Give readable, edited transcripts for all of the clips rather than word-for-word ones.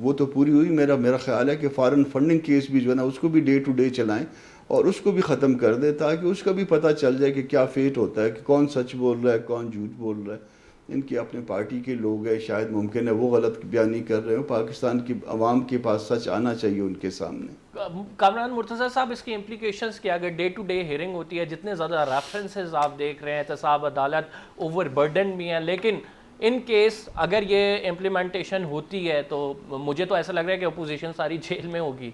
وہ تو پوری ہوئی. میرا خیال ہے کہ فارن فنڈنگ کیس بھی جو ہے نا اس کو بھی ڈے ٹو ڈے چلائیں اور اس کو بھی ختم کر دیں, تاکہ اس کا بھی پتہ چل جائے کہ کیا فیٹ ہوتا ہے, کہ کون سچ بول رہا ہے کون جھوٹ بول رہا ہے. ان کے اپنے پارٹی کے لوگ ہیں, شاید ممکن ہے وہ غلط بیانی کر رہے ہوں. پاکستان کی عوام کے پاس سچ آنا چاہیے ان کے سامنے. کامران مرتضیٰ صاحب, اس کی امپلیکیشنز کیا؟ اگر ڈے ٹو ڈے ہیئرنگ ہوتی ہے, جتنے زیادہ ریفرنسز آپ دیکھ رہے ہیں, احتساب, عدالت اوور برڈن بھی ہیں, لیکن ان کیس اگر یہ امپلیمنٹیشن ہوتی ہے تو مجھے تو ایسا لگ رہا ہے کہ اپوزیشن ساری جیل میں ہوگی.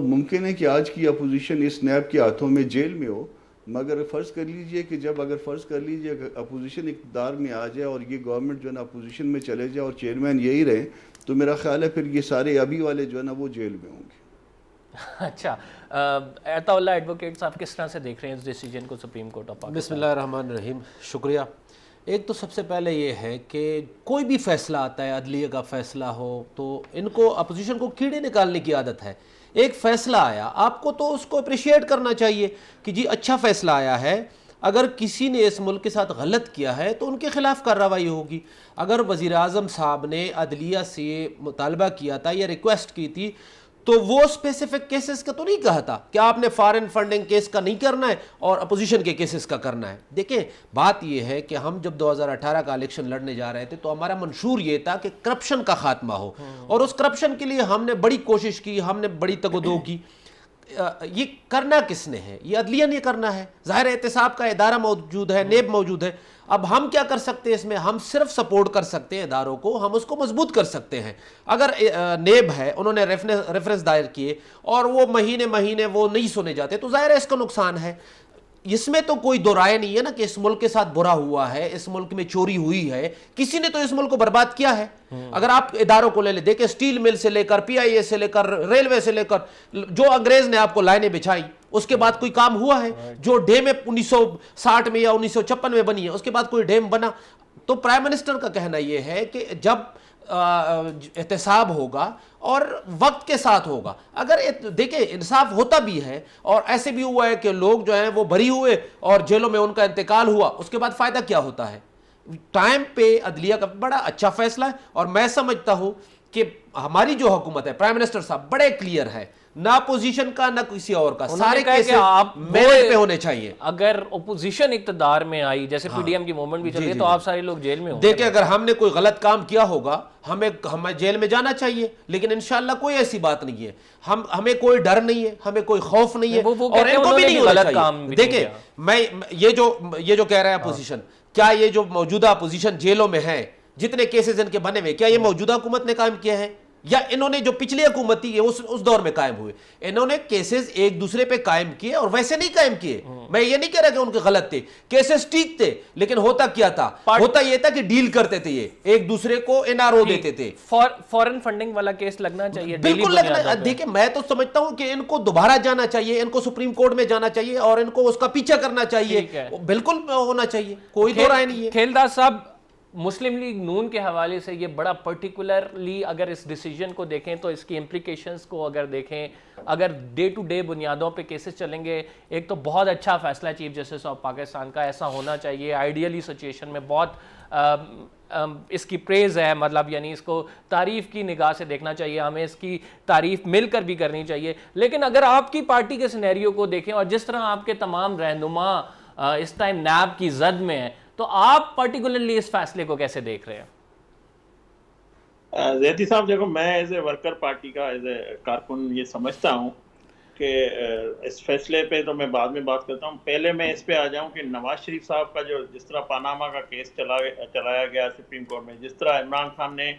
ممکن ہے کہ آج کی اپوزیشن اس نیب کے ہاتھوں میں جیل میں ہو, مگر فرض کر لیجئے کہ اگر فرض کر لیجئے کہ اپوزیشن اقتدار میں آ جائے اور یہ گورنمنٹ جو ہے نا اپوزیشن میں چلے جائے اور چیئرمین یہی رہے, تو میرا خیال ہے پھر یہ سارے ابھی والے جو ہے نا وہ جیل میں ہوں گے. اچھا, عطا اللہ ایڈوکیٹ صاحب کس طرح سے دیکھ رہے ہیں اس ڈیسیجن کو سپریم کورٹ آف پاکستان؟ بسم اللہ الرحمن الرحیم. شکریہ. ایک تو سب سے پہلے یہ ہے کہ کوئی بھی فیصلہ آتا ہے, عدلیہ کا فیصلہ ہو, تو ان کو اپوزیشن کو کیڑے نکالنے کی عادت ہے. ایک فیصلہ آیا, آپ کو تو اس کو اپریشیٹ کرنا چاہیے کہ جی اچھا فیصلہ آیا ہے. اگر کسی نے اس ملک کے ساتھ غلط کیا ہے تو ان کے خلاف کارروائی ہوگی. اگر وزیر اعظم صاحب نے عدلیہ سے مطالبہ کیا تھا یا ریکویسٹ کی تھی تو وہ اسپیسیفک کیسز کا تو نہیں کہا تھا کہ آپ نے فارن فنڈنگ کیس کا نہیں کرنا ہے اور اپوزیشن کے کیسز کا کرنا ہے. دیکھیں بات یہ ہے کہ ہم جب 2018 کا الیکشن لڑنے جا رہے تھے تو ہمارا منشور یہ تھا کہ کرپشن کا خاتمہ ہو, اور اس کرپشن کے لیے ہم نے بڑی کوشش کی, ہم نے بڑی تگ و دو کی. یہ کرنا کس نے ہے؟ یہ عدلیہ نے کرنا ہے. ظاہر احتساب کا ادارہ موجود ہے, نیب موجود ہے. اب ہم کیا کر سکتے ہیں اس میں؟ ہم صرف سپورٹ کر سکتے ہیں اداروں کو, ہم اس کو مضبوط کر سکتے ہیں. اگر نیب ہے, انہوں نے ریفرنس دائر کیے اور وہ مہینے وہ نہیں سنے جاتے تو ظاہر ہے اس کا نقصان ہے. اس میں تو کوئی دو رائے نہیں ہے نا کہ اس ملک کے ساتھ برا ہوا ہے, اس ملک میں چوری ہوئی ہے, کسی نے تو اس ملک کو برباد کیا ہے. اگر آپ اداروں کو لے لیں, دیکھیں اسٹیل مل سے لے کر پی آئی اے سے لے کر ریلوے سے لے کر, جو انگریز نے آپ کو لائنیں بچھائی اس کے بعد کوئی کام ہوا ہے؟ جو ڈیمیں 1960 میں یا 1956 میں بنی ہے اس کے بعد کوئی ڈیم بنا؟ تو پرائم منسٹر کا کہنا یہ ہے کہ جب احتساب ہوگا اور وقت کے ساتھ ہوگا, اگر دیکھیں انصاف ہوتا بھی ہے اور ایسے بھی ہوا ہے کہ لوگ جو ہیں وہ بری ہوئے اور جیلوں میں ان کا انتقال ہوا, اس کے بعد فائدہ کیا ہوتا ہے؟ ٹائم پہ عدلیہ کا بڑا اچھا فیصلہ ہے, اور میں سمجھتا ہوں کہ ہماری جو حکومت ہے, پرائم منسٹر صاحب بڑے کلیئر ہے, نہ اپوزیشن کا نہ کسی اور کا, سارے کیسز میرٹ پہ ہونے چاہیے. اگر اپوزیشن اقتدار میں آئی, جیسے پی ڈی ایم کی موومنٹ بھی چل رہی ہے, تو آپ سارے لوگ جیل میں ہوں. دیکھیں اگر ہم نے کوئی غلط کام کیا ہوگا ہمیں جیل میں جانا چاہیے, لیکن انشاءاللہ کوئی ایسی بات نہیں ہے. ہمیں کوئی ڈر نہیں ہے, ہمیں کوئی خوف نہیں ہے, اور ان کو بھی نہیں ہونا چاہیے. دیکھیں میں یہ جو کہہ رہا ہے اپوزیشن, کیا یہ جو موجودہ اپوزیشن جیلوں میں ہے, جتنے کیسز ان کے بنے ہوئے, کیا یہ موجودہ حکومت نے قائم کیا ہے یا انہوں نے جو پچھلی حکومت تھی اس دور میں قائم ہوئے؟ انہوں نے کیسز ایک دوسرے پہ قائم کیے اور ویسے نہیں قائم کیے. میں یہ نہیں کہہ رہا کہ ان کے غلط تھے, کیسز ٹھیک تھے, لیکن ہوتا کیا تھا؟ ہوتا یہ تھا کہ ڈیل کرتے تھے, یہ ایک دوسرے کو این آر او دیتے تھے. فورن فنڈنگ والا کیس لگنا چاہیے, بالکل لگنا. دیکھیں میں تو سمجھتا ہوں کہ ان کو دوبارہ جانا چاہیے, ان کو سپریم کورٹ میں جانا چاہیے اور ان کو اس کا پیچھا کرنا چاہیے, بالکل ہونا چاہیے, کوئی دو رائے نہیں ہے. کھیلدار صاحب, مسلم لیگ نون کے حوالے سے یہ بڑا پرٹیکولرلی اگر اس ڈیسیجن کو دیکھیں تو اس کی امپلیکیشنز کو اگر دیکھیں, اگر ڈے ٹو ڈے بنیادوں پہ کیسز چلیں گے, ایک تو بہت اچھا فیصلہ چیف جسٹس آف پاکستان کا, ایسا ہونا چاہیے آئیڈیلی سچویشن میں, بہت اس کی پریز ہے, مطلب یعنی اس کو تعریف کی نگاہ سے دیکھنا چاہیے, ہمیں اس کی تعریف مل کر بھی کرنی چاہیے. لیکن اگر آپ کی پارٹی کے سینیریو کو دیکھیں اور جس طرح آپ کے تمام رہنما اس ٹائم نیب کی زد میں ہیں, تو آپ پرٹیکولرلی اس فیصلے کو کیسے دیکھ رہے ہیں؟ زیدی صاحب دیکھو, میں ایز اے ورکر پارٹی کا ایز اے کارکن یہ سمجھتا ہوں کہ اس فیصلے پہ تو میں بعد میں بات کرتا ہوں. پہلے میں اس پہ آ جاؤں کہ نواز شریف صاحب کا جو جس طرح پاناما کا کیس چلایا گیا سپریم کورٹ میں, جس طرح عمران خان نے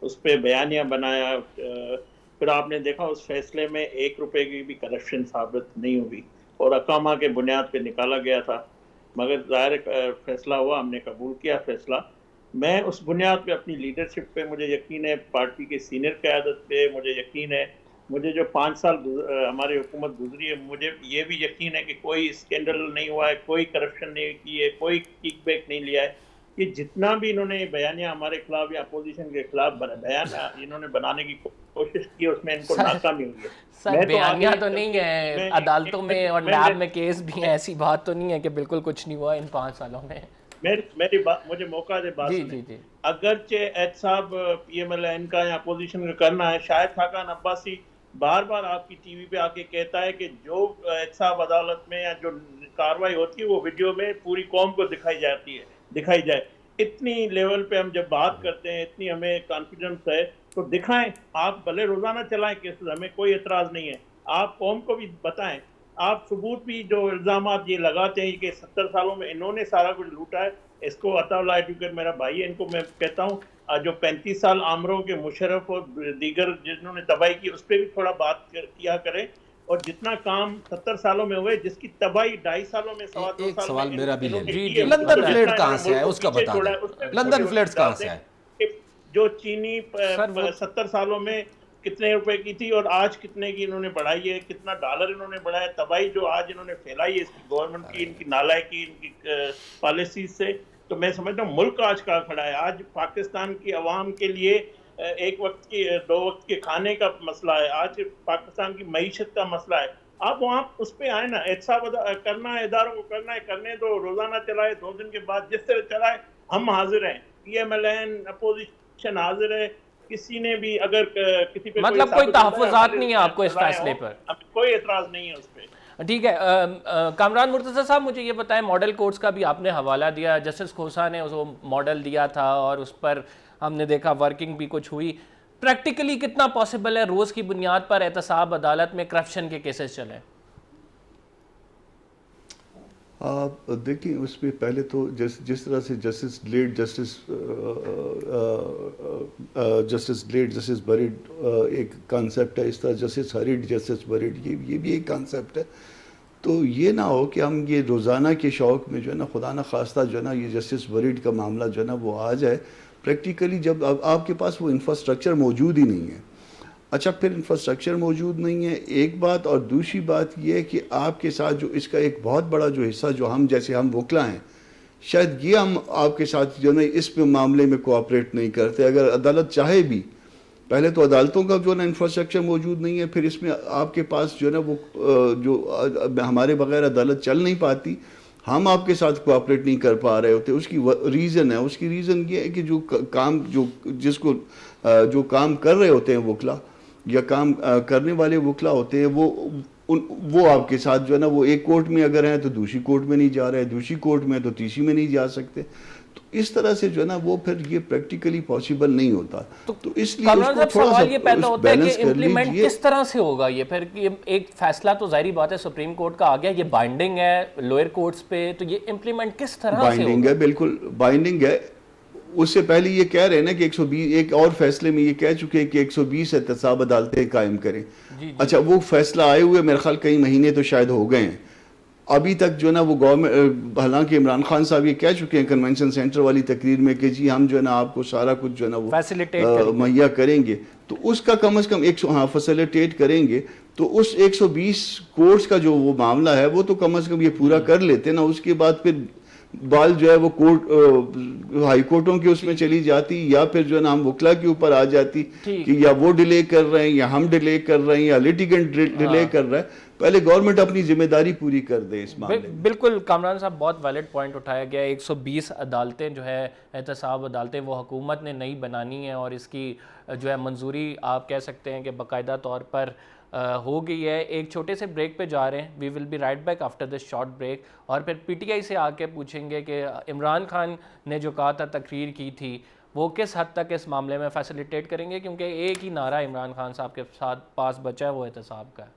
اس پہ بیانیہ بنایا, پھر آپ نے دیکھا اس فیصلے میں 1 روپے کی بھی کرپشن ثابت نہیں ہوئی اور اقامہ کے بنیاد پہ نکالا گیا تھا, مگر ظاہر فیصلہ ہوا, ہم نے قبول کیا فیصلہ. میں اس بنیاد پہ اپنی لیڈرشپ پہ مجھے یقین ہے, پارٹی کے سینئر قیادت پہ مجھے یقین ہے, مجھے جو 5 سال ہماری حکومت گزری ہے مجھے یہ بھی یقین ہے کہ کوئی اسکینڈل نہیں ہوا ہے, کوئی کرپشن نہیں کی ہے, کوئی کک بیک نہیں لیا ہے. کہ جتنا بھی انہوں نے بیانیہ ہمارے خلاف یا اپوزیشن کے خلاف بیان انہوں نے بنانے کی کوشش کی, اس میں ان کو ناکامی ہوئی ہے. سر بیانیہ تو نہیں ہے, عدالتوں میں اور نیب میں کیس بھی ہیں, ایسی بات تو نہیں ہے کہ بالکل کچھ نہیں ہوا ان 5 سالوں میں. میری بات مجھے موقع دے بات جی سنیں. جی جی اگرچہ ایت صاحب پی ایم ایل این کا یا اپوزیشن کا کرنا ہے, شاہد خاقان عباسی بار بار آپ کی ٹی وی پہ آ کے کہتا ہے کہ جو ایت صاحب عدالت میں یا جو کاروائی ہوتی ہے وہ ویڈیو میں پوری قوم کو دکھائی جائے. اتنی لیول پہ ہم جب بات کرتے ہیں, اتنی ہمیں کانفیڈنس ہے, تو دکھائیں. آپ بھلے روزانہ چلائیں کیسز, ہمیں کوئی اعتراض نہیں ہے. آپ قوم کو بھی بتائیں. آپ ثبوت بھی جو الزامات یہ لگاتے ہیں کہ 70 سالوں میں انہوں نے سارا کچھ لوٹا ہے, اس کو عطا اللہ ایڈوکیٹ میرا بھائی ہے, ان کو میں کہتا ہوں جو 35 سال عامروں کے مشرف اور دیگر جنہوں نے تباہی کی اس پہ بھی تھوڑا بات کیا کریں. اور جتنا کام 70 سالوں میں ہوئے, جس کی تباہی 2.5 سالوں میں, 2.25 سال میں, ایک سوال میرا بھی لے جی، لیں, جی، لندن جی، فلیٹ کہاں سے آیا اس کا بتا دیں, لندن فلیٹس کہاں سے آئے؟ جو چینی سر، وہ 70 سالوں میں کتنے روپے کی تھی اور آج کتنے کی انہوں نے بڑھائی ہے, کتنا ڈالر انہوں نے بڑھایا. تباہی جو آج انہوں نے پھیلائی ہے اس کی گورنمنٹ کی, ان کی نالائکی, ان کی پالیسیز سے, تو میں سمجھتا ہوں ملک آج کہاں کھڑا ہے. آج پاکستان کی عوام کے لیے ایک وقت کی 2 وقت کے کھانے کا مسئلہ ہے, آج پاکستان کی معیشت کا مسئلہ ہے. آپ وہاں اس پہ آئے نا, احتساب کرنا ہے, اداروں کو کرنا ہے, کرنے دو, روزانہ چلائے, 2 دن کے بعد جس طرح چلائے. ہم حاضر ہیں, P M L N opposition حاضر ہے. کسی نے بھی اگر کسی پہ مطلب کوئی تحفظات نہیں ہے آپ کو اس فیصلے پر؟ کوئی اعتراض نہیں ہے اس پہ. ٹھیک ہے. کامران مرتضی صاحب, مجھے یہ بتائیں, ماڈل کورٹس کا بھی آپ نے حوالہ دیا, جسٹس کھوسا نے اس کو ماڈل دیا تھا اور اس پر ہم نے دیکھا ورکنگ بھی کچھ ہوئی. پریکٹیکلی کتنا پاسبل ہے روز کی بنیاد پر احتساب عدالت میں کرپشن کے کیسز چلیں؟ آپ دیکھیں اس میں پہلے تو جس طرح سے جسٹس گلیڈ, جسٹس بریڈ ایک کانسیپٹ ہے, اس طرح جسٹس ہریڈ, جسٹس بریڈ یہ بھی ایک کانسیپٹ ہے. تو یہ نہ ہو کہ ہم یہ روزانہ کے شوق میں جو ہے نا, خدا نہ خواستہ جو ہے نا یہ جسٹس بریڈ کا معاملہ جو ہے نا وہ آ جائے. پریکٹیکلی جب آپ کے پاس وہ انفراسٹرکچر موجود ہی نہیں ہے. اچھا, پھر انفراسٹرکچر موجود نہیں ہے ایک بات, اور دوسری بات یہ ہے کہ آپ کے ساتھ جو اس کا ایک بہت بڑا جو حصہ جو ہم جیسے ہم وکلا ہیں, شاید یہ ہم آپ کے ساتھ جو ہے نا اس میں معاملے میں کوآپریٹ نہیں کرتے. اگر عدالت چاہے بھی, پہلے تو عدالتوں کا جو ہے نا انفراسٹرکچر موجود نہیں ہے, پھر اس میں آپ کے پاس جو ہے نا وہ جو ہمارے بغیر عدالت چل نہیں پاتی, ہم آپ کے ساتھ کوآپریٹ نہیں کر پا رہے ہوتے. اس کی ریزن ہے, اس کی ریزن یہ ہے کہ جو کام جو کام کر رہے ہوتے ہیں وکلا یا کام کرنے والے وکلا ہوتے ہیں, وہ آپ کے ساتھ جو ہے نا وہ ایک کورٹ میں اگر ہیں تو دوسری کورٹ میں نہیں جا رہے, دوسری کورٹ میں تو تیسری میں نہیں جا سکتے. تو اس طرح سے جو ہے نا وہ پھر یہ پریکٹیکلی پاسبل نہیں ہوتا. تو اس لیے اس کو تھوڑا سوال یہ پیدا سا ہوتا ہے بیلنس کہ کر امپلیمنٹ لیجیے. کس طرح سے ہوگا یہ پھر, ایک فیصلہ تو ظاہری بات ہے سپریم کورٹ کا آ گیا, یہ بائنڈنگ ہے لوئر کورٹس پہ, تو یہ امپلیمنٹ کس طرح سے بائنڈنگ ہوگا؟ ہے, بالکل بائنڈنگ ہے. اس سے پہلے یہ کہہ رہے ہیں نا کہ 120 ایک اور فیصلے میں یہ کہہ چکے ہیں کہ 120 احتساب عدالتیں قائم کریں. اچھا, وہ فیصلہ آئے ہوئے میرے خیال کئی مہینے تو شاید ہو گئے ہیں. ابھی تک جو ہے نا وہ گورنمنٹ, حالانکہ عمران خان صاحب یہ کہہ چکے ہیں کنونشن سینٹر والی تقریر میں کہ جی ہم جو ہے نا آپ کو سارا کچھ جو ہے نا وہ مہیا کریں گے. تو اس کا کم از کم فیسیلیٹیٹ کریں گے. تو اس 120 کورٹس کا جو وہ معاملہ ہے وہ تو کم از کم یہ پورا کر لیتے نا. اس کے بعد پھر بال جو ہے وہ کورٹ ہائی کورٹوں کے اس میں چلی جاتی, یا پھر جو ہے نا ہم وکلا کے اوپر آ جاتی کہ یا وہ ڈیلے کر رہے ہیں یا ہم ڈیلے کر رہے ہیں یا لیٹیگنٹ ڈیلے کر رہا ہے. پہلے گورنمنٹ اپنی ذمہ داری پوری کر دے اس معاملے میں. بالکل کامران صاحب, بہت ویلڈ پوائنٹ اٹھایا گیا. 120 عدالتیں جو ہے احتساب عدالتیں وہ حکومت نے نئی بنانی ہیں, اور اس کی جو ہے منظوری آپ کہہ سکتے ہیں کہ باقاعدہ طور پر ہو گئی ہے. ایک چھوٹے سے بریک پہ جا رہے ہیں, we will be right back after this short break, اور پھر پی ٹی آئی سے آ کے پوچھیں گے کہ عمران خان نے جو کہا تھا, تقریر کی تھی, وہ کس حد تک اس معاملے میں فیسیلیٹیٹ کریں گے, کیونکہ ایک ہی نعرہ عمران خان صاحب کے ساتھ پاس بچا ہے, وہ احتساب کا ہے.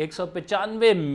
195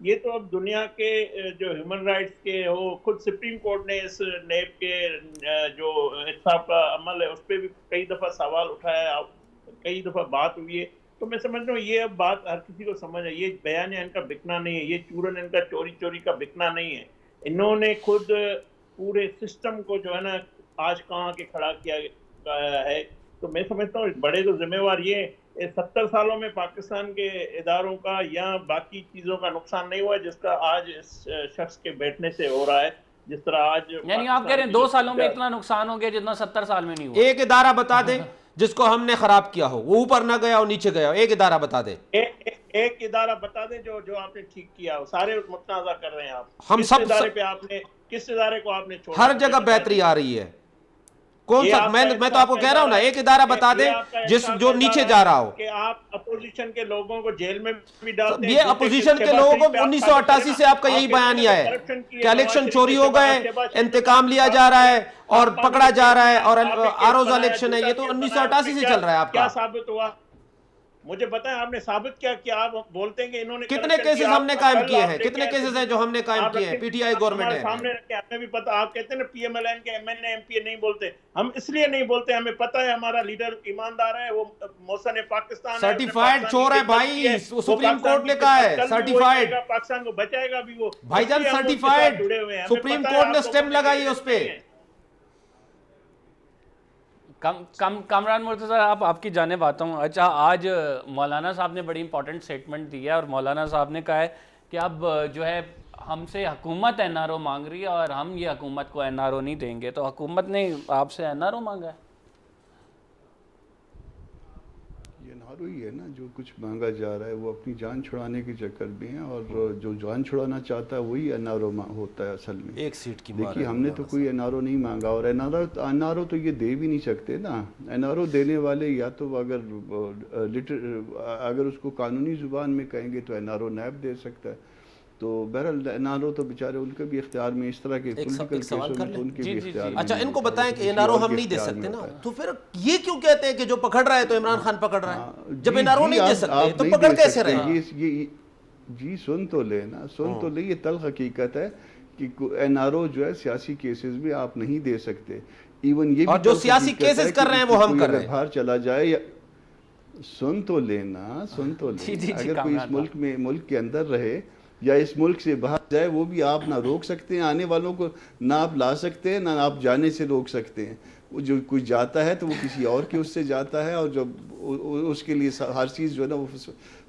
یہ تو اب دنیا کے جو ہیومن رائٹس کے ہو، خود سپریم کورٹ نے اس نیب کے جو احتساب کا عمل ہے اس پہ بھی کئی دفعہ سوال اٹھایا ہے، کئی دفعہ بات ہوئی ہے. تو میں سمجھ رہا ہوں یہ اب بات ہر کسی کو سمجھ ہے، یہ بیانیہ ان کا بکنا نہیں ہے، یہ چورن ان کا چوری کا بکنا نہیں ہے. انہوں نے خود پورے سسٹم کو جو ہے نا آج کہاں کے کھڑا کیا ہے. تو میں سمجھتا ہوں بڑے تو ذمہ وار یہ 70 سالوں میں پاکستان کے اداروں کا یا باقی چیزوں کا نقصان نہیں ہوا جس کا آج اس شخص کے بیٹھنے سے ہو رہا ہے. جس طرح آج یعنی آپ کہہ رہے ہیں 2 سالوں میں اتنا نقصان ہو گیا جتنا 70 سال میں نہیں ہوا. ایک ادارہ بتا دیں جس کو ہم نے خراب کیا ہو، وہ اوپر نہ گیا اور نیچے گیا ہو، ایک ادارہ بتا دیں. ایک ادارہ بتا دیں جو آپ نے ٹھیک کیا ہو. سارے متنازع کر رہے ہیں آپ. ہم کس سب ادارے پہ آپ نے، کس ادارے کو آپ نے چھوڑا؟ ہر جگہ بہتری آ رہی ہے. کون سا؟ میں تو آپ کو کہہ رہا ہوں نا، ایک ادارہ بتا دیں جو نیچے جا رہا ہو. کہ آپ اپوزیشن کے لوگوں کو جیل میں بھی ڈالتے ہیں. یہ اپوزیشن کے لوگوں کو 1988 سے آپ کا یہی بیانیہ ہے کہ الیکشن چوری ہو گئے، انتقام لیا جا رہا ہے اور پکڑا جا رہا ہے اور آروز الیکشن ہے. یہ تو 1988 سے چل رہا ہے آپ کا. کیا ثابت ہوا؟ مجھے بتائیں آپ نے ثابت کیا کیا؟ آپ بولتے ہیں کہ انہوں نے کتنے کیسز ہم نے قائم کیے ہیں، کتنے کیسز ہیں جو ہم نے قائم کیے ہیں؟ پی ٹی آئی گورنمنٹ ہے. سامنے رکھے ہمیں بھی پتا. آپ کہتے ہیں نا پی ایم ایل این کے M N A M P A نہیں بولتے. ہم اس لیے نہیں بولتے، ہمیں پتا ہے ہمارا لیڈر ایماندار ہے، وہ محسن پاکستان سرٹیفائیڈ چور ہے بھائی، سپریم کورٹ نے کہا ہے سرٹیفائیڈ. پاکستان کو بچائے گا بھی وہ بھائی جان سرٹیفائیڈ، سپریم کورٹ نے سٹیمپ لگائی ہے اس پہ. کامران مرتضی آپ کی جانب آتا ہوں. اچھا، آج مولانا صاحب نے بڑی امپورٹنٹ سٹیٹمنٹ دی ہے اور مولانا صاحب نے کہا ہے کہ اب جو ہے ہم سے حکومت این آر او مانگ رہی ہے اور ہم یہ حکومت کو این آر او نہیں دیں گے. تو حکومت نے آپ سے این آر او مانگا ہے؟ یہ این آر او ہی ہے نا جو کچھ مانگا جا رہا ہے، وہ اپنی جان چھڑانے کے چکر میں ہیں، اور جو جان چھڑانا چاہتا ہے وہی این آر او ہوتا ہے اصل میں. ایک سیٹ کی دیکھیے ہم نے تو کوئی این آر او نہیں مانگا، اور این آر او تو یہ دے بھی نہیں سکتے نا. این آر او دینے والے یا تو اگر اس کو قانونی زبان میں کہیں گے تو این آر او نیب دے سکتا ہے. تو بہرحال این آر او تو بیچارے ان کے بھی اختیار میں، اس طرح کے پولیٹیکل کیسوں میں تو ان کے بھی اختیار میں. اچھا ان کو بتائیں کہ این آر او ہم نہیں دے سکتے نا، تو پھر یہ کیوں کہتے ہیں کہ جو پکڑ رہا ہے تو عمران خان پکڑ رہا ہے؟ جب این آر او نہیں دے سکتے تو پکڑ کیسے رہے؟ جی سن تو لے نا، سن تو لے. یہ تلخ حقیقت ہے کہ این آر او جو ہے سیاسی کیسز میں آپ نہیں دے سکتے. ایون یہ اور جو سیاسی کیسز کر رہے ہیں وہ ہم کر رہے ہیں. باہر چلا جائے یا سن تو لینا، سن تو لے. اگر کوئی اس ملک میں، ملک کے اندر رہے یا اس ملک سے باہر جائے، وہ بھی آپ نہ روک سکتے ہیں. آنے والوں کو نہ آپ لا سکتے ہیں، نہ آپ جانے سے روک سکتے ہیں. جو کوئی جاتا ہے تو وہ کسی اور کے اس سے جاتا ہے، اور جب اس کے لیے ہر چیز جو ہے نا وہ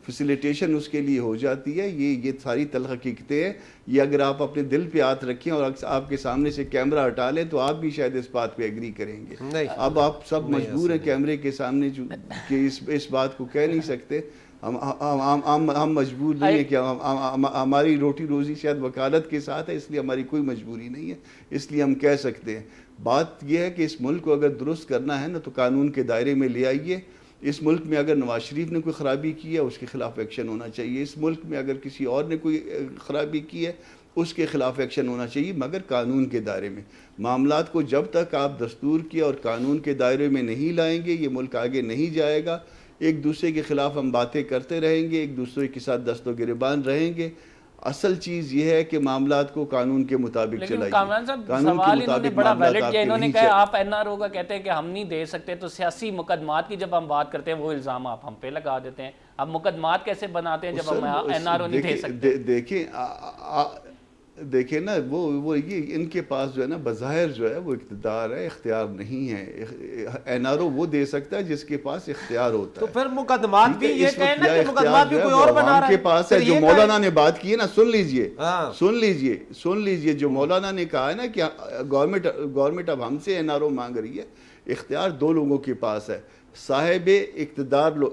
فیسیلیٹیشن اس کے لیے ہو جاتی ہے. یہ ساری تلخ حقیقتیں ہیں. یہ اگر آپ اپنے دل پہ ہاتھ رکھیں اور آپ کے سامنے سے کیمرہ ہٹا لیں تو آپ بھی شاید اس بات پہ ایگری کریں گے. اب آپ سب مجبور ہیں کیمرے کے سامنے کہ اس بات کو کہہ نہیں سکتے. ہم مجبور نہیں ہیں کہ ہماری روٹی روزی شاید وکالت کے ساتھ ہے، اس لیے ہماری کوئی مجبوری نہیں ہے، اس لیے ہم کہہ سکتے ہیں. بات یہ ہے کہ اس ملک کو اگر درست کرنا ہے نا تو قانون کے دائرے میں لے آئیے. اس ملک میں اگر نواز شریف نے کوئی خرابی کی ہے اس کے خلاف ایکشن ہونا چاہیے. اس ملک میں اگر کسی اور نے کوئی خرابی کی ہے اس کے خلاف ایکشن ہونا چاہیے، مگر قانون کے دائرے میں. معاملات کو جب تک آپ دستور کے اور قانون کے دائرے میں نہیں لائیں گے یہ ملک آگے نہیں جائے گا. ایک دوسرے کے خلاف ہم باتیں کرتے رہیں گے، ایک دوسرے کے ساتھ دست و گریبان رہیں گے. اصل چیز یہ ہے کہ معاملات کو قانون کے مطابق چلائیے. لیکن کامران صاحب سوال انہوں نے بڑا ویلڈ کیا. انہوں نے کہا آپ این آر او کا کہتے ہیں کہ ہم نہیں دے سکتے، تو سیاسی مقدمات کی جب ہم بات کرتے ہیں وہ الزام آپ ہم پہ لگا دیتے ہیں. اب مقدمات کیسے بناتے ہیں جب ہم این آر او نہیں دے سکتے؟ دیکھیں نا وہ یہ ان کے پاس جو ہے نا بظاہر جو ہے وہ اقتدار ہے، اختیار نہیں ہے. این آر او وہ دے سکتا ہے جس کے پاس اختیار ہوتا ہے. تو پھر مقدمات بھی یہ کہیں نا کہ مقدمات بھی کوئی اور بنا رہا ہے. کے پاس ہے. جو مولانا نے بات کی ہے نا، سن لیجئے جو مولانا نے کہا ہے نا کہ گورنمنٹ اب ہم سے این آر او مانگ رہی ہے. اختیار دو لوگوں کے پاس ہے، صاحب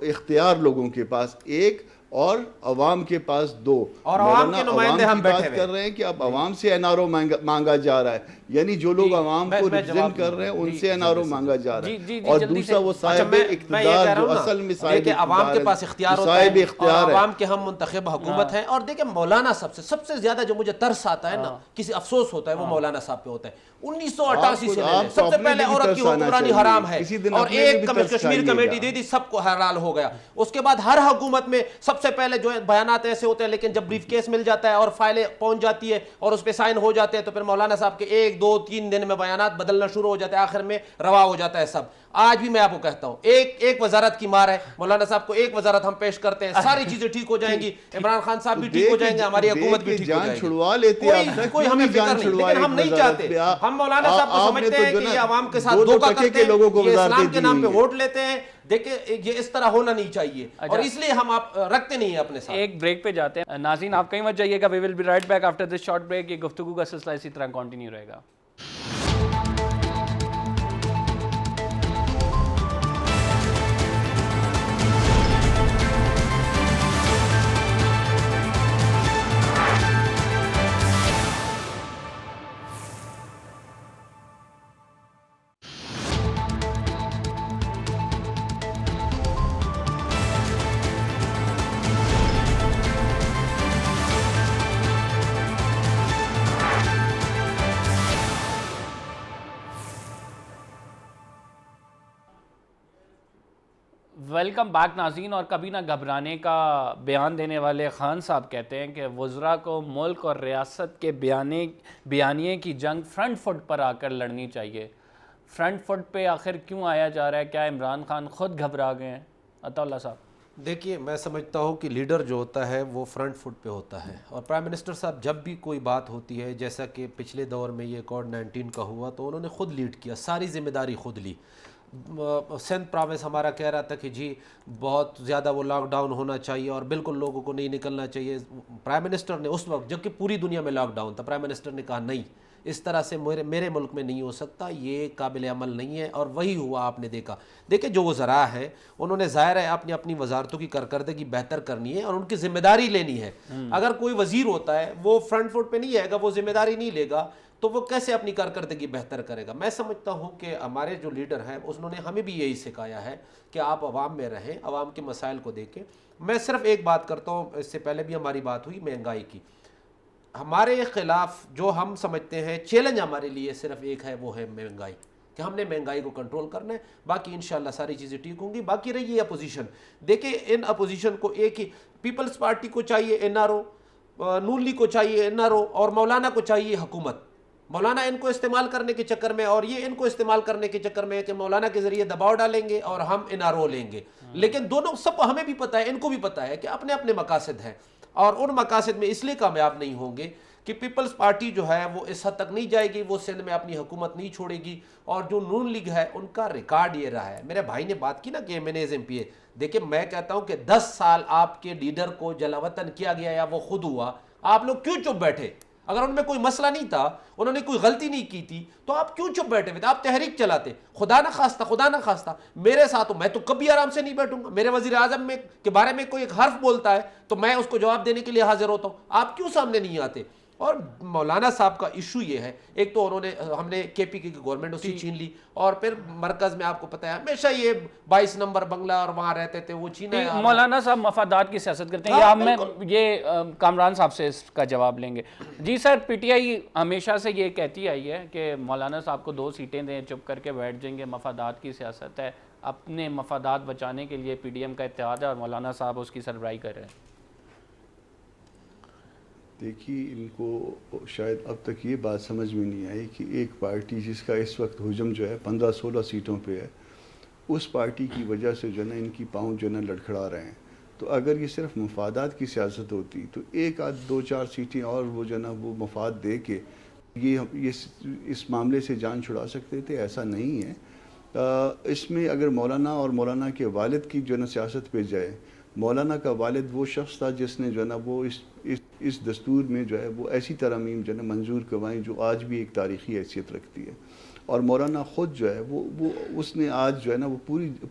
اختیار لوگوں کے پاس ایک اور عوام کے پاس دو. اور عوام کے نمائندے ہم بیٹھے بات کر رہے ہیں کہ اب عوام سے این آر او مانگا جا رہا ہے. یعنی جو لوگ عوام کو ریپرزینٹ کر رہے ہیں ان سے این آر او مانگا جا رہا ہے، اور دوسرا وہ صاحب اقتدار جو اصل میں صاحب عوام کے پاس اختیار ہوتا ہے اور عوام کے ہم منتخب حکومت ہیں. اور دیکھیں مولانا صاحب سے سب سے زیادہ جو مجھے ترس آتا ہے نا، کسی افسوس ہوتا ہے، وہ مولانا صاحب پہ ہوتا ہے. 1988 سے لے سب سے پہلے عورت کی حکمرانی حرام ہے، اور ایک کشمیر کمیٹی دی تھی، سب کو حلال ہو گیا. اس کے بعد ہر حکومت میں سب سے پہلے جو ہے بیانات ایسے ہوتے ہیں، لیکن جب بریف کیس مل جاتا ہے اور فائلیں پہنچ جاتی ہے اور اس پہ سائن ہو جاتے ہیں تو پھر مولانا صاحب کے 1 2 3 دن میں بیانات بدلنا شروع ہو جاتے ہیں، آخر میں روا ہو جاتا ہے سب. آج بھی میں آپ کو کہتا ہوں ایک وزارت کی مار ہے. مولانا صاحب کو ایک وزارت ہم پیش کرتے ہیں، ساری چیزیں ٹھیک ہو جائیں گی، عمران خان صاحب بھی ٹھیک ہو جائیں گے، ہماری حکومت بھی ٹھیک ہو جائے گی. کوئی ہمیں فکر نہیں، لیکن ہم نہیں چاہتے. ہم مولانا صاحب کو سمجھتے ہیں کہ یہ عوام کے ساتھ دھوکہ کرتے ہیں، یہ اسلام کے نام پہ ووٹ لیتے ہیں. دیکھیں یہ اس طرح ہونا نہیں چاہیے، اور اس لیے ہم آپ رکھتے نہیں ہیں اپنے ساتھ. ایک بریک پہ جاتے ہیں. ناظرین آپ کہیں مت جائیے گا، we will be right back after this short break. یہ گفتگو کا سلسلہ اسی طرح کنٹینیو رہے گا. ویلکم بیک ناظرین. اور کبھی نہ گھبرانے کا بیان دینے والے خان صاحب کہتے ہیں کہ وزراء کو ملک اور ریاست کے بیانیے کی جنگ فرنٹ فٹ پر آ کر لڑنی چاہیے. فرنٹ فٹ پہ آخر کیوں آیا جا رہا ہے؟ کیا عمران خان خود گھبرا گئے ہیں؟ عطا اللہ صاحب. دیکھیے میں سمجھتا ہوں کہ لیڈر جو ہوتا ہے وہ فرنٹ فٹ پہ ہوتا ہے، اور پرائم منسٹر صاحب جب بھی کوئی بات ہوتی ہے، جیسا کہ پچھلے دور میں یہ کووڈ-19 کا ہوا تو انہوں نے خود لیڈ کیا، ساری ذمہ داری خود لی. سندھ پروونس ہمارا کہہ رہا تھا کہ جی بہت زیادہ وہ لاک ڈاؤن ہونا چاہیے اور بالکل لوگوں کو نہیں نکلنا چاہیے. پرائم منسٹر نے اس وقت جبکہ پوری دنیا میں لاک ڈاؤن تھا، پرائم منسٹر نے کہا نہیں، اس طرح سے میرے ملک میں نہیں ہو سکتا، یہ قابل عمل نہیں ہے، اور وہی ہوا. آپ نے دیکھا. دیکھیں جو وزراء ہیں انہوں نے ظاہر ہے اپنی وزارتوں کی کارکردگی بہتر کرنی ہے اور ان کی ذمہ داری لینی ہے. اگر کوئی وزیر ہوتا ہے وہ فرنٹ فٹ پہ نہیں آئے گا، وہ ذمہ داری نہیں لے گا، تو وہ کیسے اپنی کارکردگی بہتر کرے گا؟ میں سمجھتا ہوں کہ ہمارے جو لیڈر ہیں انہوں نے ہمیں بھی یہی سکھایا ہے کہ آپ عوام میں رہیں، عوام کے مسائل کو دیکھیں. میں صرف ایک بات کرتا ہوں، اس سے پہلے بھی ہماری بات ہوئی مہنگائی کی. ہمارے خلاف جو ہم سمجھتے ہیں چیلنج ہمارے لیے صرف ایک ہے، وہ ہے مہنگائی، کہ ہم نے مہنگائی کو کنٹرول کرنا ہے. باقی انشاءاللہ ساری چیزیں ٹھیک ہوں گی. باقی رہی اپوزیشن. دیکھیں ان اپوزیشن کو ایک ہی، پیپلز پارٹی کو چاہیے این آر او، نون لیگ کو چاہیے این آر او، اور مولانا کو چاہیے حکومت. مولانا ان کو استعمال کرنے کے چکر میں اور یہ ان کو استعمال کرنے کے چکر میں کہ مولانا کے ذریعے دباؤ ڈالیں گے اور ہم این آر او لیں گے. لیکن دونوں سب ہمیں بھی پتہ ہے، ان کو بھی پتہ ہے کہ اپنے اپنے مقاصد ہیں، اور ان مقاصد میں اس لیے کامیاب نہیں ہوں گے کہ پیپلز پارٹی جو ہے وہ اس حد تک نہیں جائے گی، وہ سندھ میں اپنی حکومت نہیں چھوڑے گی. اور جو نون لیگ ہے ان کا ریکارڈ یہ رہا ہے. میرے بھائی نے بات کی نا کہ ایم پی اے، دیکھیں میں کہتا ہوں کہ 10 سال آپ کے لیڈر کو جلاوطن کیا گیا یا وہ خود ہوا، آپ لوگ کیوں چپ بیٹھے؟ اگر ان میں کوئی مسئلہ نہیں تھا، انہوں نے کوئی غلطی نہیں کی تھی، تو آپ کیوں چپ بیٹھے ہوئے تھے؟ آپ تحریک چلاتے. خدا نہ خواستہ میرے ساتھ ہو، میں تو کبھی آرام سے نہیں بیٹھوں گا. میرے وزیر اعظم میں کے بارے میں کوئی ایک حرف بولتا ہے تو میں اس کو جواب دینے کے لیے حاضر ہوتا ہوں. آپ کیوں سامنے نہیں آتے؟ اور مولانا صاحب کا ایشو یہ ہے، ایک تو ہم نے کے پی کی گورنمنٹ اسی چھین لی، اور پھر مرکز میں آپ کو پتہ ہے ہمیشہ یہ 22 نمبر بنگلہ اور وہاں رہتے تھے، وہ چھینا ہے. مولانا صاحب مفادات کی سیاست کرتے ہیں. یہ کامران صاحب سے اس کا جواب لیں گے. جی سر، پی ٹی آئی ہمیشہ سے یہ کہتی آئی ہے کہ مولانا صاحب کو 2 سیٹیں دیں، چپ کر کے بیٹھ جائیں گے. مفادات کی سیاست ہے، اپنے مفادات بچانے کے لیے پی ڈی ایم کا اتحاد ہے اور مولانا صاحب اس کی سربراہی کر رہے ہیں. دیکھیے ان کو شاید اب تک یہ بات سمجھ میں نہیں آئی کہ ایک پارٹی جس کا اس وقت حجم جو ہے 15-16 سیٹوں پہ ہے، اس پارٹی کی وجہ سے جو ہے نا ان کی پاؤں جو ہے نا لڑکھڑا رہے ہیں. تو اگر یہ صرف مفادات کی سیاست ہوتی تو 1-2-4 سیٹیں اور وہ جو ہے نا وہ مفاد دے کے یہ اس معاملے سے جان چھڑا سکتے تھے. ایسا نہیں ہے. اس میں اگر مولانا اور مولانا کے والد کی جو ہے نا سیاست پہ جائے، مولانا کا والد وہ شخص تھا جس نے جو ہے نا وہ اس دستور میں جو ہے وہ ایسی ترامیم جو ہے نا منظور کروائیں جو آج بھی ایک تاریخی حیثیت رکھتی ہے. اور مولانا خود جو ہے وہ اس نے آج جو ہے نا وہ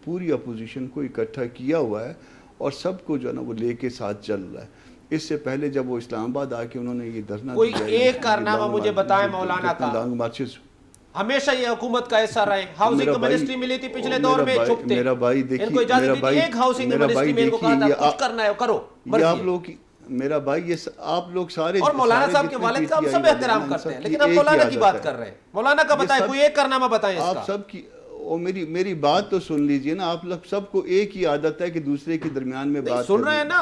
پوری اپوزیشن کو اکٹھا کیا ہوا ہے اور سب کو جو ہے نا وہ لے کے ساتھ چل رہا ہے. اس سے پہلے جب وہ اسلام آباد آ کے انہوں نے یہ دھرنا کوئی دیا، ایک کارنامہ مجھے بتائیں مولانا کا، لانگ مارچز، ہمیشہ یہ حکومت کا حصہ رہے، ہاؤسنگ منسٹری ملی تھی پچھلے دور میں، چھپ تھے، میرا بھائی دیکھیے، ان کو اجازت دی ایک ہاؤسنگ منسٹری میں ان کو کہا تھا کچھ کرنا ہے کرو، یہ آپ لوگ کی، میرا بھائی یہ آپ لوگ سارے، اور مولانا صاحب کے والد کا ہم سب احترام کرتے ہیں، لیکن ہم مولانا کی بات کر رہے ہیں، مولانا کا بتائیں، کوئی ایک کارنامہ بتائیں اس کا۔ آپ سب کی، اور میری بات تو سن لیجئے نا، آپ لوگ سب کو ایک ہی عادت ہے کہ دوسرے کے درمیان میں بات سن رہے ہیں نا،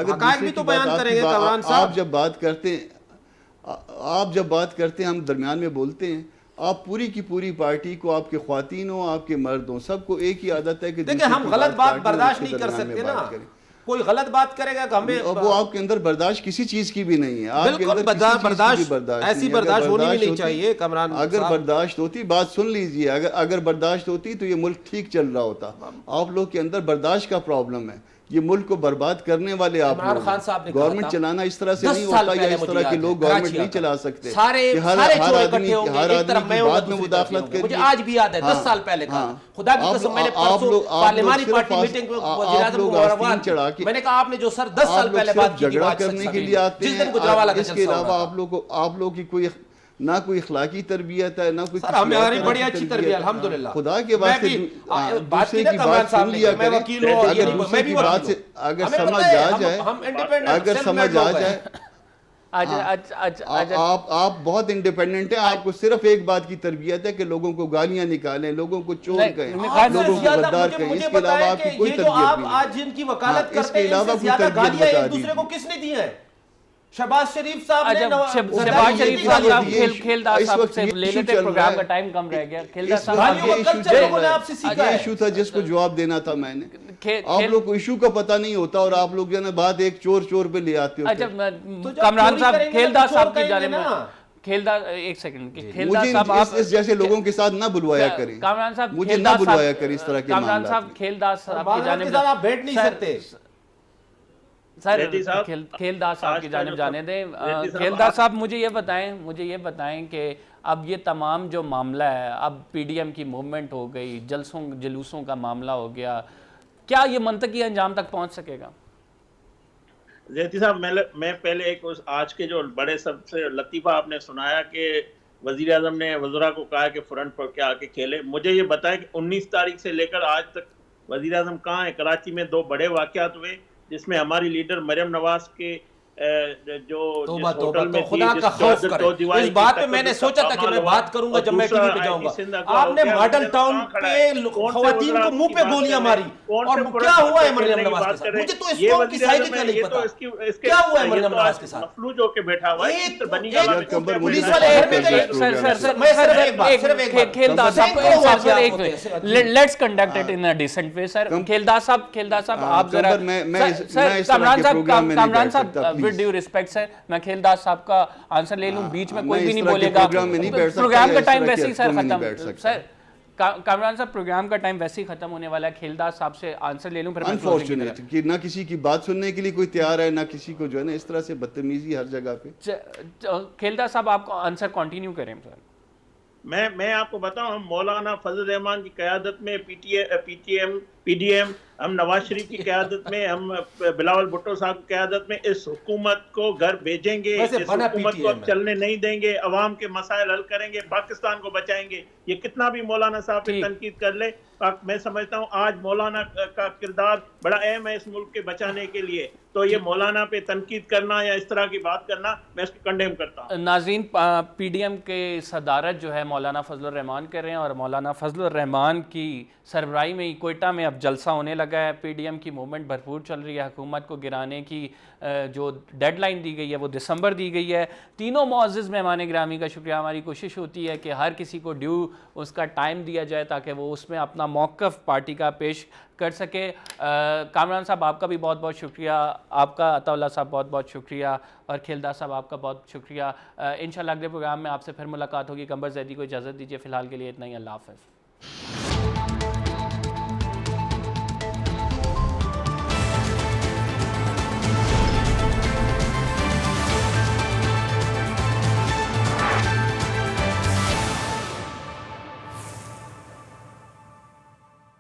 حقائق بھی تو بیان کریں گے کامران صاحب۔ آپ جب بات کرتے ہیں ہم درمیان میں بولتے ہیں، آپ پوری کی پوری پارٹی کو، آپ کے خواتین ہوں، آپ کے مرد ہوں، سب کو ایک ہی عادت ہے کہ دیکھیں ہم غلط بات برداشت نہیں کر سکتے نا، کوئی غلط بات کرے گا کہ ہمیں، وہ آپ کے اندر برداشت کسی چیز کی بھی نہیں ہے، آپ کے اندر برداشت ایسی برداشت ہونی بھی نہیں چاہیے کامران صاحب۔ اگر برداشت ہوتی، بات سن لیجئے، اگر برداشت ہوتی تو یہ ملک ٹھیک چل رہا ہوتا۔ آپ لوگ کے اندر برداشت کا پرابلم ہے، یہ ملک کو برباد کرنے والے آپ لوگ ہیں۔ گورنمنٹ چلانا اس طرح سے نہیں ہوتا، یا اس طرح کے لوگ گورنمنٹ نہیں چلا سکتے، سارے چور اکٹھے ہوں گے، ایک طرف میں بات میں مداخلت کریں۔ مجھے آج بھی یاد ہے 10 سال پہلے کا، خدا کی قسم میں نے پرسوں پارلیمانی پارٹی میٹنگ میں وزیر اعظم کو میں نے کہا آپ نے جو سر 10 سال پہلے بات کی جھگڑا کرنے کے لیے آتے ہیں، اس کے علاوہ آپ لوگ کی کوئی نہ کوئی اخلاقی تربیت ہے، نہ کوئی، سر ہماری بڑی اچھی تربیت الحمدللہ، خدا کے واسطے دوسرے کی بات سن لیا کریں، اگر دوسرے کی بات سے اگر سمجھ آ جائے، آپ بہت انڈیپینڈنٹ ہیں، آپ کو صرف ایک بات کی تربیت ہے کہ لوگوں کو گالیاں نکالیں، لوگوں کو چور کہیں، لوگوں کو غدار کہیں، اس کے علاوہ آپ کی کوئی تربیت نہیں۔ آپ آج جن کی وکالت کرتے ہیں ان سے زیادہ گالیاں ایک دوسرے کو کس نے دی ہیں؟ شہباز شریف صاحب نے، شہباز شریف صاحب کھیلدار صاحب سے لے لیتے، پروگرام کا ٹائم کم رہ گیا۔ کھیلدار صاحب یہ ایشو تھا جس کو جواب دینا تھا میں نے، آپ لوگ کو ایشو کا پتہ نہیں ہوتا اور آپ لوگ جو ہے نا بات ایک چور پہ لے آتے ہو۔ کامران صاحب کھیلدار صاحب کی جانب میں، کھیلدار ایک سیکنڈ، کھیلدار صاحب آپ اس جیسے لوگوں کے ساتھ نہ بلوایا کریں، کامران صاحب مجھے نہ بلوایا کریں اس طرح کے کامران معاملات صاحب میں۔ کھیلدار صاحب کی جانب میں آپ بیٹھ نہیں سکتے سر، کھیلدار صاحب کی جانب جانے دیں۔ کھیلدار صاحب مجھے یہ بتائیں کہ اب یہ تمام جو معاملہ ہے، اب پی ڈی ایم کی موومنٹ ہو گئی، جلوسوں کا معاملہ ہو گیا، کیا یہ منطقی انجام تک پہنچ سکے گا؟ زیدی صاحب میں پہلے ایک آج کے جو بڑے سب سے لطیفہ آپ نے سنایا کہ وزیر اعظم نے وزراء کو کہا کہ فرنٹ پر کیا آ کے کھیلے، مجھے یہ بتائیں کہ 19 تاریخ سے لے کر آج تک وزیر اعظم کہاں ہیں؟ کراچی میں 2 بڑے واقعات ہوئے جس میں ہماری لیڈر مریم نواز کے جو ہوٹل میں خدا کا خوف کرے، اس بات پہ میں نے سوچا تھا کہ میں بات کروں گا جب میں ٹی وی پہ جاؤں گا۔ آپ نے ماڈل ٹاؤن پہ خواتین کو منہ پہ گولیاں ماری، اور کیا ہوا ہے مریم نواز کے ساتھ؟ مجھے تو اس قوم کی سائیکی کا نہیں پتا کیا ہوا ہے مریم نواز کے ساتھ۔ مفلوج ہو کے بیٹھا ہوا ہے، پولیس والے گھر میں گئے، کھیلدار صاحب let's conduct it in a decent way. Sir Khaildar صاحب آپ ذرا، کامران صاحب ود ڈیو ریسپیکٹ سر، میں کھیلدار صاحب کا آنسر لے لوں، بیچ میں کوئی بھی نہیں بولے گا، پروگرام کا ٹائم ویسے ہی سر ختم، سر کامران صاحب پروگرام کا ٹائم ویسے ہی ختم ہونے والا ہے، کھیلدار صاحب سے آنسر لے لوں پھر میں انفارچونیٹ کہ نہ کسی کی بات سننے کے لیے کوئی تیار ہے، نہ کسی کو جو ہے نا اس طرح سے بدتمیزی ہر جگہ پہ۔ کھیلدار صاحب آپ کو آنسر کنٹینیو کریں سر۔ میں آپ کو بتاؤں، ہم مولانا فضل الرحمان کی قیادت میں پی ڈی ایم، ہم نواز شریف کی قیادت میں، ہم بلاول بھٹو صاحب کی قیادت میں اس حکومت کو گھر بھیجیں گے، اس حکومت کو اب چلنے نہیں دیں گے، عوام کے مسائل حل کریں گے، پاکستان کو بچائیں گے۔ یہ کتنا بھی مولانا صاحب پہ تنقید کر لے، میں سمجھتا ہوں آج مولانا کا کردار بڑا اہم ہے اس ملک کے بچانے کے لیے، تو یہ مولانا پہ تنقید کرنا یا اس طرح کی بات کرنا میں اس کو کنڈیم کرتا ہوں۔ ناظرین، پی ڈی ایم کے صدارت جو ہے مولانا فضل الرحمان کر رہے ہیں، اور مولانا فضل الرحمان کی سربراہی میں کوئٹہ میں اب جلسہ ہونے لگا ہے۔ پی ڈی ایم کی موومنٹ بھرپور چل رہی ہے، حکومت کو گرانے کی جو ڈیڈ لائن دی گئی ہے وہ دسمبر دی گئی ہے۔ تینوں معزز مہمان گرامی کا شکریہ، ہماری کوشش ہوتی ہے کہ ہر کسی کو ڈیو اس کا ٹائم دیا جائے تاکہ وہ اس میں اپنا موقف پارٹی کا پیش کر سکے۔ کامران صاحب آپ کا بھی بہت بہت شکریہ، آپ کا عطا اللہ صاحب بہت بہت شکریہ، اور کھیلدار صاحب آپ کا بہت شکریہ۔ انشاءاللہ اگلے پروگرام میں آپ سے پھر ملاقات ہوگی۔ قمر زیدی کو اجازت دیجیے، فی الحال کے لیے اتنا ہی، اللہ حافظ۔